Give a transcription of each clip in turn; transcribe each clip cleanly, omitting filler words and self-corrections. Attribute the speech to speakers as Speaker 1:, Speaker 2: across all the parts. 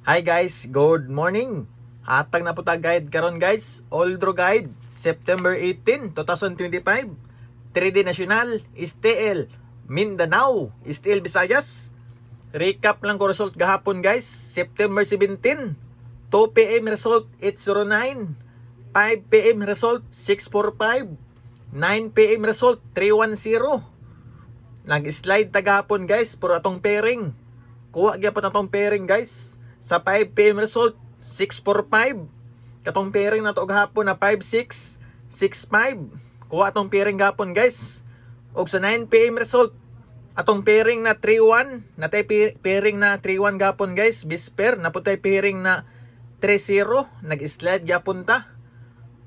Speaker 1: Hi guys, good morning. Hatag na po ta guide karon guys. Oldro guide September 18, 2025. 3D National, STL, Mindanao, STL Visayas. Recap lang ko result gahapon guys. September 17, 2 PM result 809, 5 PM result 645, 9 PM result 310. Nag-slide tagahapon guys puro atong pairing. Kuha gyapon atong pairing guys. Sa 5 PM result 645. Katong pairing na to gahapon na 56 65. Kuha atong pairing gahapon guys. Og sa 9 PM result atong pairing na 31, natay pairing na 31 gahapon guys. Bisper naputay pairing na 30, nag-slide gyapon ta.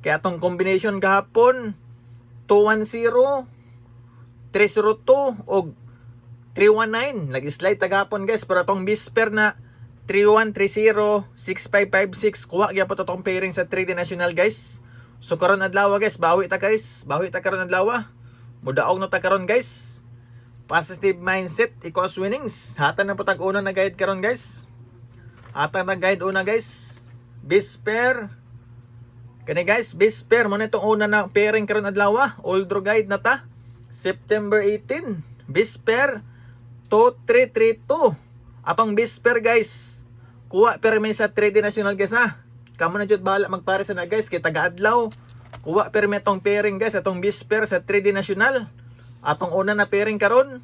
Speaker 1: Kaya atong combination gahapon 210, 302 og 319 nag-slide tagapon guys, pero atong bisper na 3130 6556 kuha gyapon atong pairing sa 3D National guys. So karon adlaw guys, bawi ta karon adlaw. Mudaog na ta karon guys. Positive mindset equals winnings. Hatan na putag una na guide karon guys. Hatan na guide una guys. Bisper kani guys, bisper mo na itong una na pairing karon adlaw. Oldro guide na ta. September 18, bisper 2332. Atong bisper guys, kuha permi sa 3D National guys ha. Kamo na jud bahala magpare sa na guys kay taga-adlaw. Kuha permi atong pairing guys, atong bisper sa 3D National. Atong una na pairing karon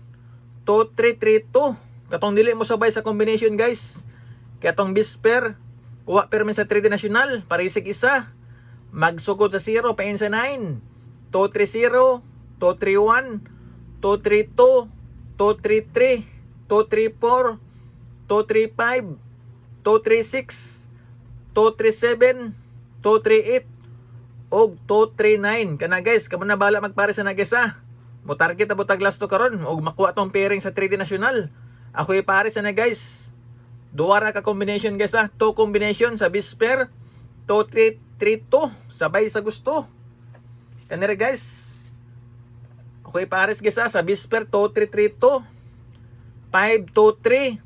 Speaker 1: 2332. Katong dili mo sabay sa combination guys. Kay atong bisper kuha permi sa 3D National, parisig isa. Magsugod sa 0 pain sa 9. 230, 231, 232, 233, 234, 235, 236, 237, 238 og 239. Kana guys, kamo na bala magpare sa guys ha. Mo target abo tag last to karon og makuha tong pairing sa 3D National. Ako ipare sa na guys. Duwa ra ka combination guys ha. 2 combination sa bisper 2332 sabay sa gusto. Kanira guys. Okay, pares guys sa bisper 2332, 523,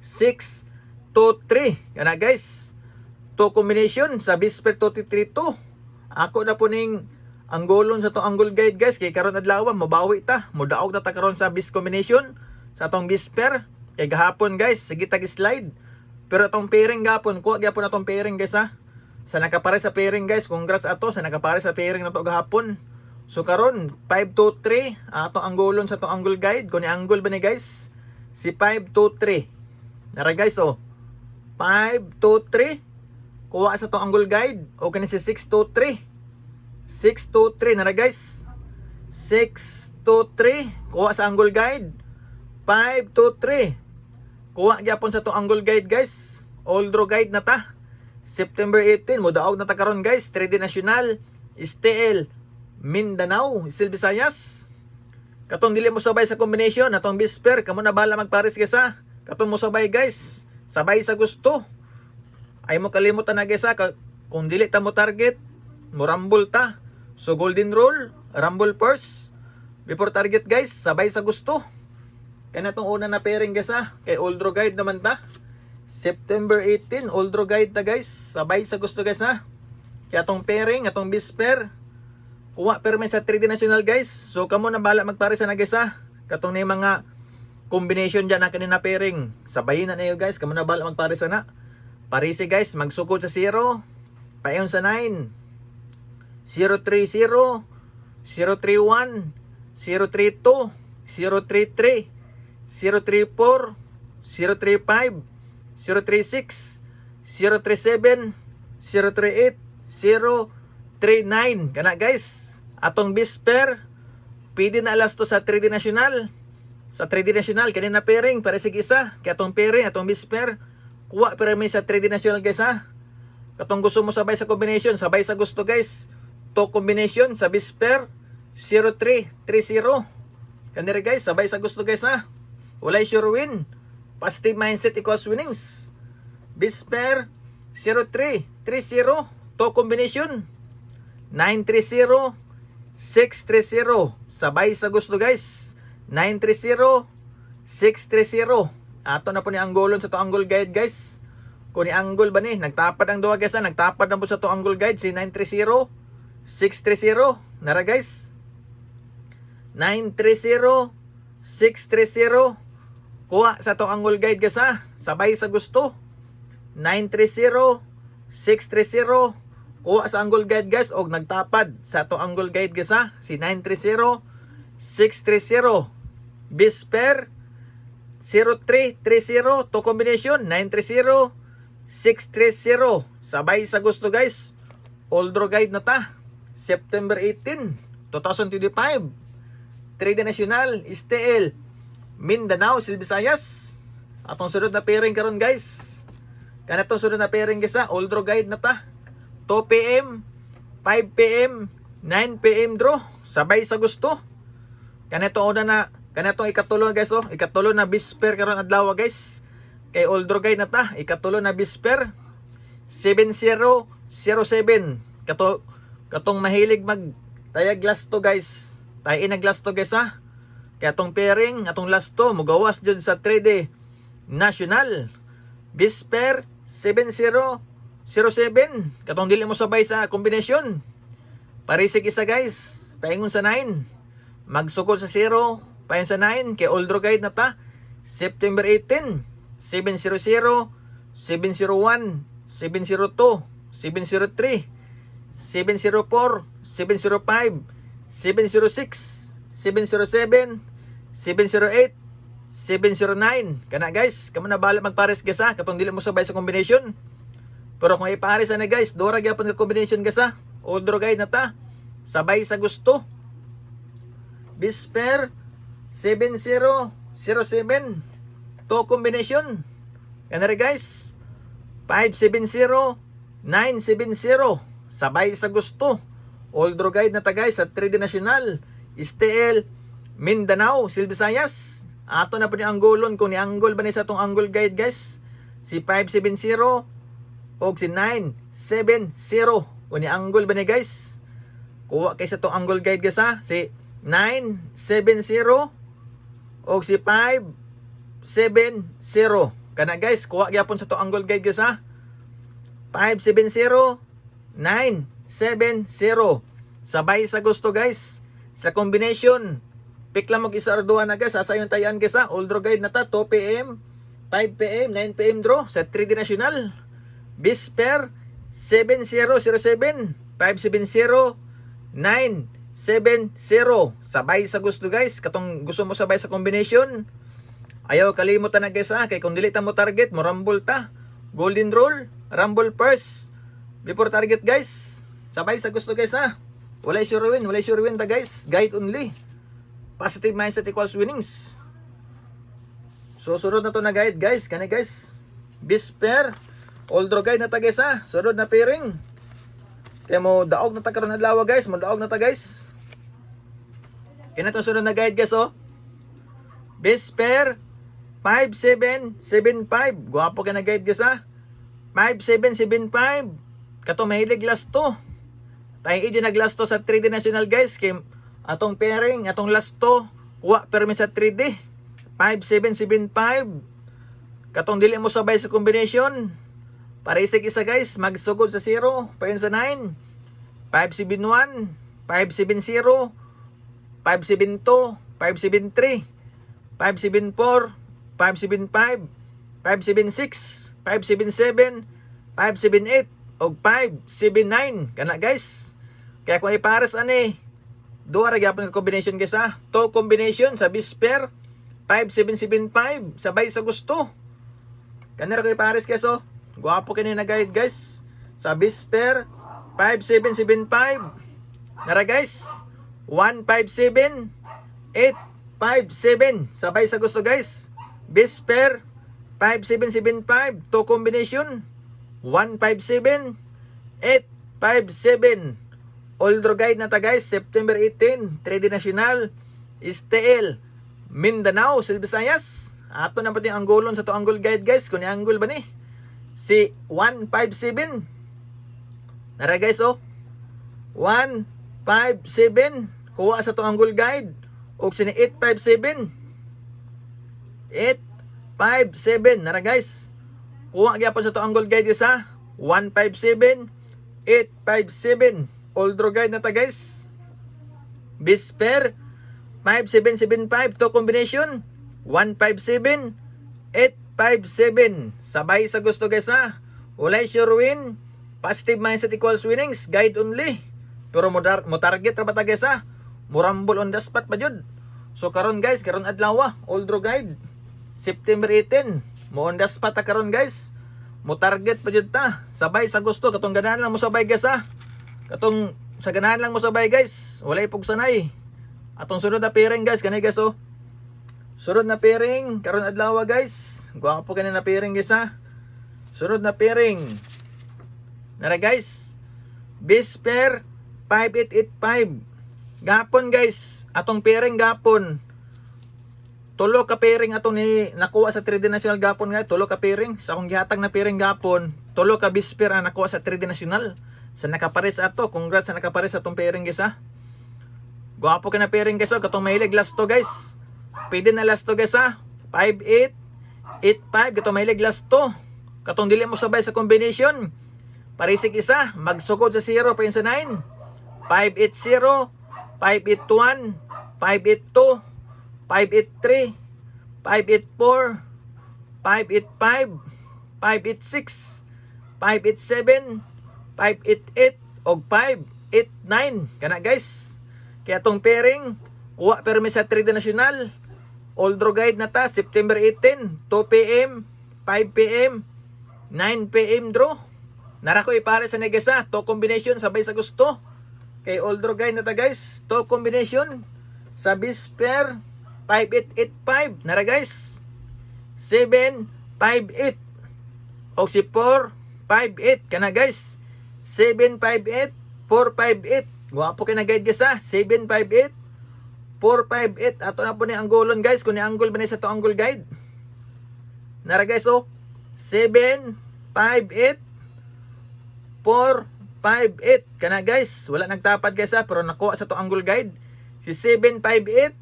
Speaker 1: 623. Kana guys. 2 combination sa bisper 2332. Ako na po ning anggolon sa to angle guide guys kay karon adlaw mabawi ta. Mudaog na ta karon sa bis combination sa tong bisper. Kay gahapon guys, sige tag slide. Pero atong pairing gahapon, kuha gyapon atong pairing guys ha. Sa nakapare sa pairing guys, congrats ato sa nakapare sa pairing na to gahapon. So karon 523 atong anggolon sa tong angle guide. Kung ni angle ba ni guys? Si 523. Nara guys oh. 523 kuha sa tong angle guide o kani si 623. 623 nara guys. 623 kuha sa angle guide. 523 kuha gyapon sa tong angle guide guys. Oldro guide na ta. September 18 mudaog na ta karon guys. 3D National, STL, Mindanao, STL Visayas. Katong dili mo sabay sa combination atong bisper, kamo na bala magpares guys ha. Katong mo sabay guys, sabay sa gusto. Ay mo kalimutan na guys ha, kung dili ta mo target, mo rumble ta. So golden rule, rumble first before target guys, sabay sa gusto. Kaya na tong una na pairing guys ha, kay Oldro guide naman ta. September 18, Oldro guide ta guys, sabay sa gusto guys ha. Kaya atong pairing, atong bisper, kuha permi sa 3D National guys. So kamo na bala magpare sa na guys ha. Katong ni mga combination dyan na kanina pairing, sabayin na niyo guys, kamo na bala magpare sa na. Parisi guys, magsukod sa 0, payon sa 9, 030, 031, 032, 033, 034, 035, 036, 037, 038, 039. Kana guys, atong bisper pwede na alas to sa 3D National. Sa 3D National kanina pairing para sig isa. Kaya atong pairing, atong bisper kuha pero may sa 3D National guys ha. Katong gusto mo sabay sa combination, sabay sa gusto guys. To combination sa bisper 0330. Kanira guys, sabay sa gusto guys ha. Walay sure win. Positive mindset equals winnings. Bisper 0330. To combination 930, 630. Sabay sa gusto guys. 930, 630. Ato na po ni anggolon sa to angle guide guys. kung ni angle ba ni nagtapad ang duha guys, nagtapad na po sa to angle guide si 930 630 nara guys, 930 630 kuha sa to angle guide guys sabay sa gusto. 930 630 kuha sa angle guide guys og nagtapad sa to angle guide guys si 930 630 Bisper 0330 to combination 930 630 sabay sa gusto guys. Oldro guide na ta. September 18 2025 3D National STL Mindanao Silvisayas. Atong sunod na pairing karon guys, kanatong sunod na pairing guys oldro guide na ta. 2 PM 5 PM 9 PM draw sabay sa gusto. Kanato una na kanatong ikatulo guys ikatulo na Bisper karon adlaw guys kay oldro guide na ta. Ikatulo na Bisper 7007 katong mahilig mag tayag last to guys, tayo nag last to guys kaya atong pairing atong last to mugawas dyan sa 3D National Bisper 7007 katong dili mo sabay sa kombinasyon parisig isa guys, paingon sa 9 magsugod sa 0 paingon sa 9 kay oldro guide na ta. September 18 700 701 702 703 704 705 706 707 708 709 kana guys, kamo na bahala magpares guys katong dili mo sabay sa combination. Pero kung ipares na guys, dora gyapon ka combination guys oldro guide na ta sabay sa gusto. Bisper 7007 to combination kana rin guys. 570 970 sabay sa gusto. Oldro guide na ta guys sa 3D National STL Mindanao Silvisayas. Ato na po ni anggolon kung ni anggol ba ni sa tong angle guide guys si 570 o si 970 kung ni anggol ba ni guys kuha kay sa tong angle guide guys si 970 o si 570 kana guys kuha gyapon sa tong angle guide guys 570 970 sabay sa gusto guys. Sa combination pick lang mag isa or duha na guys sasayon tayan guys oldro guide na ta. 2 PM 5 PM 9 PM draw sa 3D National Bisper 7007 570 970 sabay sa gusto guys. Katong gusto mo sabay sa combination ayaw kalimutan na guys kay kung dili ta mo target mo rumble ta golden roll rumble first before target guys sabay sa gusto guys walay sure win ta guys, guide only. Positive mindset equals winnings. So sunod na to na guide guys kani guys Bisper oldro guide na ta guys sunod na pairing kaya mo daog na ta karon adlaw guys, mo daog na ta guys kina to sunod na guide guys Bisper 5775 guwapo ka na guide guys 5775 kato mahilig last to tayo nag-last to sa 3D National guys kay atong pairing atong last to kuha permi sa 3D 5775 katong dili mo sabay sa combination parisig isa guys magsugod sa 0 payon sa 9 571 570 572 573 574 575 576 577 578 og 579 kana guys. Kaya kung ipares ani duha ra gyapon ka combination guys to combination sa Bisper 5775 sabay sa gusto kanira ko ipares guys guwapo kini na guide guys sa Bisper 5775 nara guys 157 857 sabay sa gusto guys. Bisper 5775 to combination 157 857 oldro guide na ta guys. September 18 3D National STL Mindanao Silvisayas. Ato na pati ang anggolon sa to angle guide guys kung angle ba ni si 157 nara guys 157 kuha sa to angle guide og sini 857 857 nara guys kuha gyapon sa to angle guide guys ha. 157 857 all draw guide na ta guys. Bisper 5775 to combination 157 857 sabay sa gusto guys ha. Walay sure win, positive mindset equals winnings, guide only. Pero mo target ra ba ta guys ha. Murambol on the spot pa jud. So karon guys, karon adlaw all draw guide September 18 mo on the spot ta karon guys. Mo target pa jud ta. Sabay sa gusto, katong ganahan lang mo sabay guys ha. Katong sa ganahan lang mo sabay guys. Walay pug sanay. Atong sunod na pairing guys, kanay guys oh. Sunod na pairing karon adlaw guys. Gwapo kanina na pairing guys ha. Sunod na pairing. Nara guys. Bisper 5885. Gapon guys, atong pairing gapon. Tulo ka pairing atong ni nakuha sa 3D National gapon nga, tulo ka pairing sa akong gihatag na pairing gapon. Tulo ka bisper ang nakuha sa 3D National. Sa nakapares ato, congrats sa nakapares atong pairing guys ha. Gwapo ka na pairing guys, katong mahilig last to guys. Pwede na last to guys ha. 5885 katong mahilig last to. Katong dili mo sabay sa combination. Parisig isa, magsukod sa 0 pa yun sa 9. 580, 581, 582, 583, 584, 585, 586, 587, 588 og 589 kana guys. Kaya tong pairing kuha permi sa 3D National. All draw guide na ta September 18, 2 PM, 5 PM, 9 PM draw. Nara ko ipare sa negesa, to combination sabay sa gusto. Kay all draw guide na ta guys, to combination sa Bisper 5885 nara guys. 758 og si 458 kana guys. 758 458. Guwapo kay na guide guys ha. 758 458 ato na po ni anggolon guys, kun ni angle ba ni sa to angle guide. Nara guys oh. 758 458 kana guys. Wala nagtapad guys ha, pero nakuha sa to angle guide. Si 758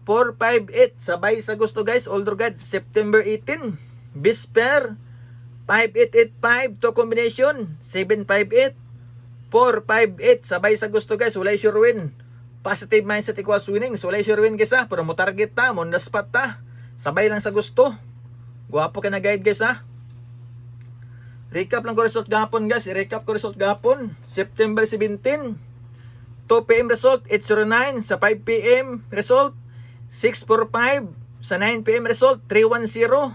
Speaker 1: 458 sabay sa gusto guys. All draw guide September 18. Bisper 5885 to combination 758 458 sabay sa gusto guys. Walay sure win, positive mindset equals winnings. Walay sure win guys ha, pero mo target ta, mo on the spot ta. Sabay lang sa gusto. Guwapo ka na guide guys ha. Recap lang ko result gapon guys. I-recap ko result gapon. September 17. 2 PM result 809. Sa 5 PM result 645. Sa 9 PM result 310.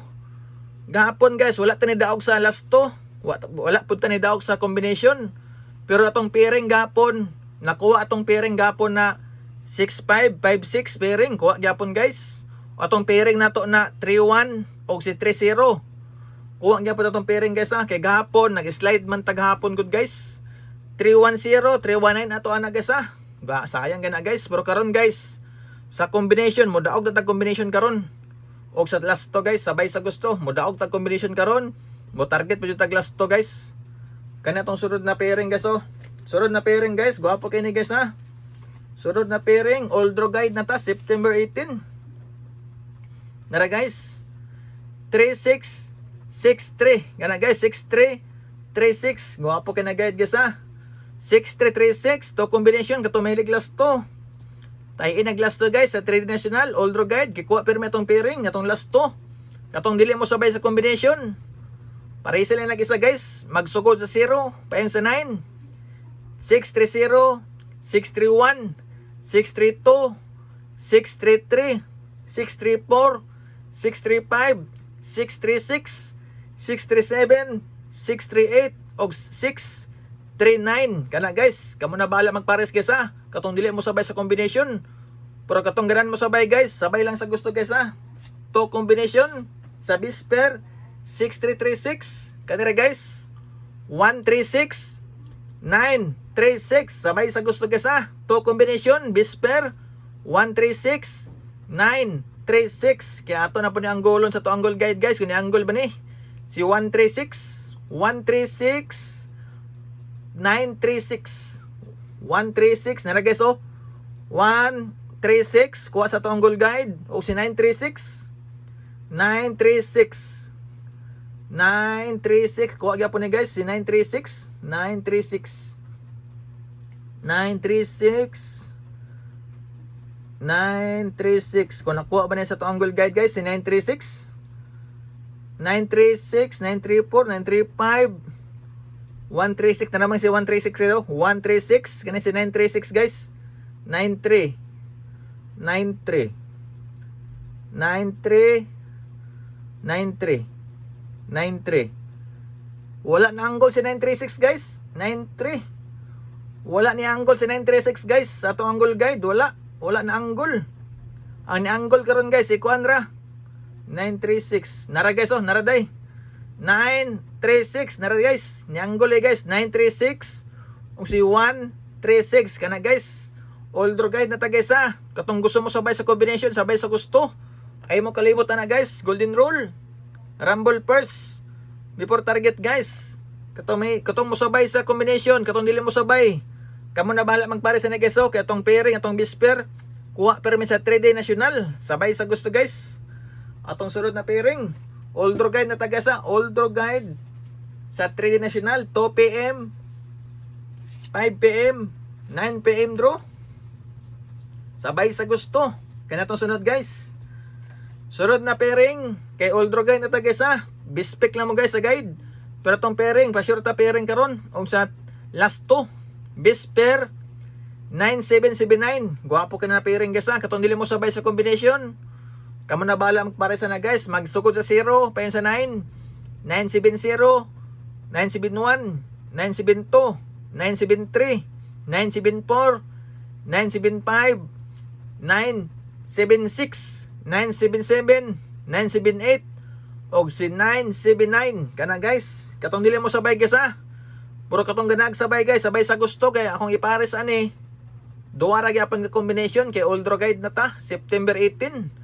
Speaker 1: Gapon guys, wala tani daog sa last to. Wala pud tani daog sa combination. Pero atong pairing gapon, nakuha atong pairing gapon na 6556 pairing. Kuha gapon guys. Atong pairing nato na 31 og si 30. Kuha gyapon atong pairing guys ha. Kay gahapon nag-slide man taghapon gud guys. 310, 319 ato ana guys ha. Sayang gana guys. Pero karon guys, sa combination mo daog ta combination karon. Og sa last to guys, sabay sa gusto. Mo daog ta combination karon. Mo target pud tag last to guys. Kana tong sunod na pairing guys oh. Sunod na pairing guys, guwapo kay ni guys ha. Sunod na pairing, all draw guide na ta September 18. Nara guys. 3663. Gana guys, 6336. Guwapo kay na guide guys ha. 6336 to combination kato mahilig last to. Tayo nag last to guys sa 3D National all draw guide. Kikuha permi atong pairing atong last to. Katong dili mo sabay sa combination. Pareha sila nag-isa guys. Magsugod sa 0, payon sa 9. 630, 631, 632, 633, 634, 635, 636, 637, 638 og 639. Kana guys, kamo na bahala magpares guys ha. Katong dili mo sabay sa combination. Pero katong ganan mo sabay guys, sabay lang sa gusto guys ha. To combination sa Bisper 6336 kanira guys. 136 936 sabay sa gusto guys ha. To combination Bisper 136 936. Kaya ato na po ni anggolon sa to angle guide guys. Kung ni angle ba ni si 136 136 936 136 nara guys oh. 136 kuha sa to angle guide o si 936 936 936. Kuha gyapon ni guys si 936. 936. 936. 936. Kung nakuha ba niya sa to angle guide guys si 936. 936, 934, 935, 136 na naman si 136 136, kani si 936 guys. 93, 93, 93, 93, 93. Wala na angle si 936 guys. 93. Wala ni angle si 936 guys. Sa to angle guide wala na angle. Ang angle karon guys si Kuanra 936. Nara guys nara day. 936 nara guys. Ni angle guys 936. Ug si 136 kana guys. Older guide na ta guys ha. Katong gusto mo sabay sa combination, sabay sa gusto. Ay mo kalimot na guys. Golden rule. Rumble first before target guys. Katong mo sabay sa combination, katong dili mo sabay. Kamo na bahala magpare sa guys kay atong pairing, atong bisper. Kuha permi sa 3D national. Sabay sa gusto guys. Atong sunod na pairing, Older guide na taga sa Older guide sa 3D national 2 PM 5 PM 9 PM draw. Sabay sa gusto. Kaya natong sunod guys. Sunod na pairing kay Older guide na taga sa bispec lang mo guys sa guide. Pero tong pairing, pa-sure ta pairing karon og sa last 2 bisper 9779. Guwapo ka na pairing guys ha. Katong dili mo sabay sa combination. Kamo na bala magparesa na guys. Magsukod sa 0, payon sa 9. 970, 971, 972, 973, 974, 975, 976, 977, 978, og si 979. Kana guys. Katong dili mo sabay guys ha. Puro katong ganag sabay guys. Sabay sa gusto kay akong ipares ani. Duwa ra gyapon nga combination kay Older guide na ta. September 18.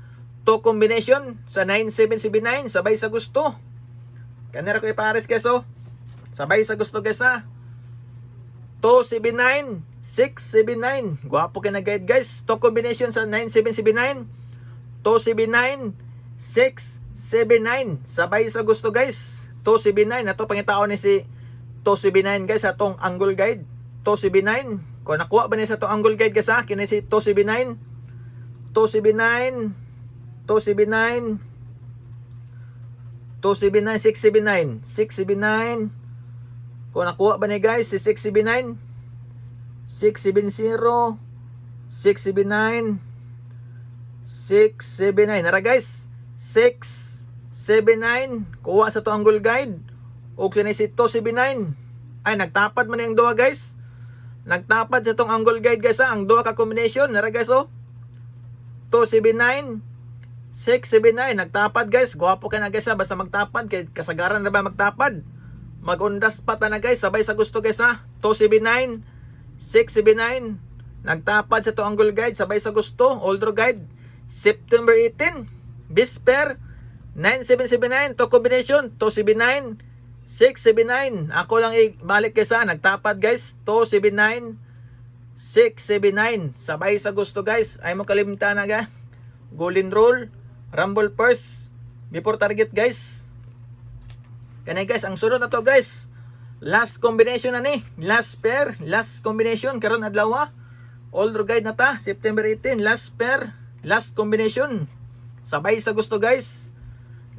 Speaker 1: To combination sa 9779 sabay sa gusto. Kanira ko ipares guys sabay sa gusto guys ha. 279 679. Guwapo ka na guide guys. To combination sa 9779 279 679 sabay sa gusto guys. 279 nato pangitao ni si 279 guys atong angle guide. 279 kung nakuha ba niya sa to angle guide guys ha. Kini si 279 279 279 279 679 679. Kung nakuha ba ni guys si 679 670 679 679 nara guys 679 kuha sa to angle guide. O kini si 279 ay nagtapad man yung duha guys. Nagtapad sa tong angle guide guys ha. Ang duha ka combination nara guys 279 679 nagtapad guys. Guwapo ka na guys ha. Basta magtapad kay kasagaran na ba magtapad. Magundas pa ta na guys. Sabay sa gusto guys ha. 279 679 nagtapad sa to angle guide. Sabay sa gusto. Older guide September 18 bisper 9779 to combination 279 679. Ako lang ibalik guys ha. Nagtapad guys 279 679 sabay sa gusto guys. Ay mo kalimtan na ga. Golden rule Rumble first before target guys. Kanay guys ang sunod na to guys. Last combination na ni. Last pair, last combination karon adlaw. Older guide na ta September 18. Last pair, last combination. Sabay sa gusto guys.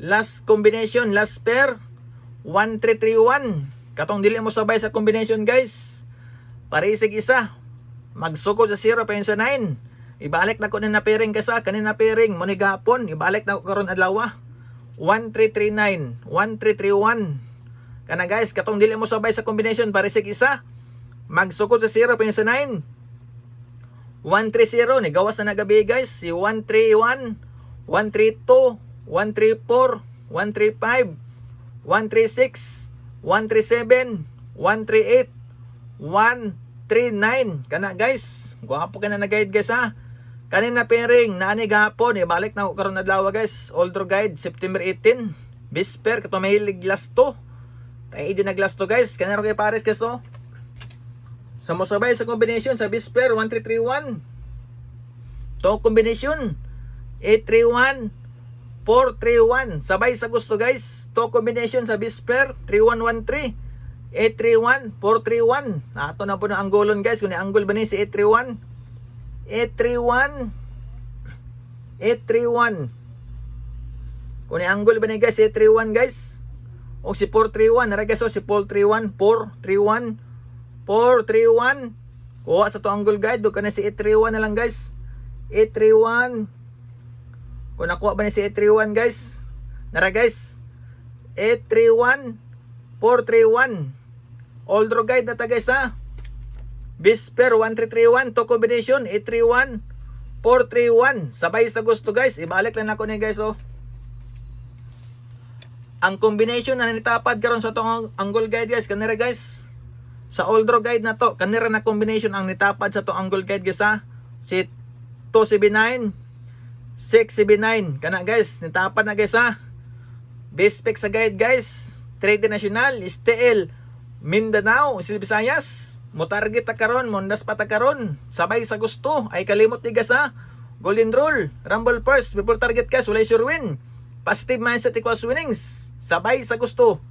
Speaker 1: Last combination, last pair 1331. Katong dili mo sabay sa combination guys. Parisig isa. Magsukod sa 0 payon sa 9. Ibalik na ko na pairing kasa kanina pairing mo ni gapon. Ibalik na ko karon adlaw. 1339 1331. Kana guys katong dili mo sabay sa combination parisig isa. Magsukod sa 0 payon sa 9. 130 ni gawas na nagabi guys. Si 131 132 134 135 136 137 138 139. Kana guys guwapo ka na guide guys ha. Kanina pairing naani gahapon ibalik na ko karon adlaw guys. Older guide September 18 bisper kato mahilig last to. Tay di naglas to guys. Kanina kay pares guys Sa mo sabay sa combination sa bisper 1331 to combination 831 431. Sabay sa gusto guys. To combination sa Bisper 3113. 831 431. Ato na po na anggolon guys. Kung anggol ba ni si 831? 831 831. Kung anggol ba ni guys si 831 guys? O si 431 nara guys, o si 431 431 431. Kuha sa to angle guide, do kana si 831 na lang guys. 831. Kung nakuha ba ni si 831 guys? Nara guys. 831 431. All draw guide na ta guys ha. Bisper 1331 to combination 831 431. Sabay sa gusto guys. Ibalik lang ako ni guys oh. Ang combination na nitapad karon sa tong angle guide guys, kanira guys. Sa all draw guide na to, kanira na combination ang nitapad sa tong angle guide guys ha. Si 279 679 kana guys, nitapad na guys ha. Base spec sa guide guys. Trade National, STL, Mindanao, Visayas. Mo target ta karon, mondas pa ta karon. Sabay sa gusto, ay kalimot ni guys ha. Golden rule, rumble first before target guys, walay sure win. Positive mindset equals winnings. Sabay sa gusto.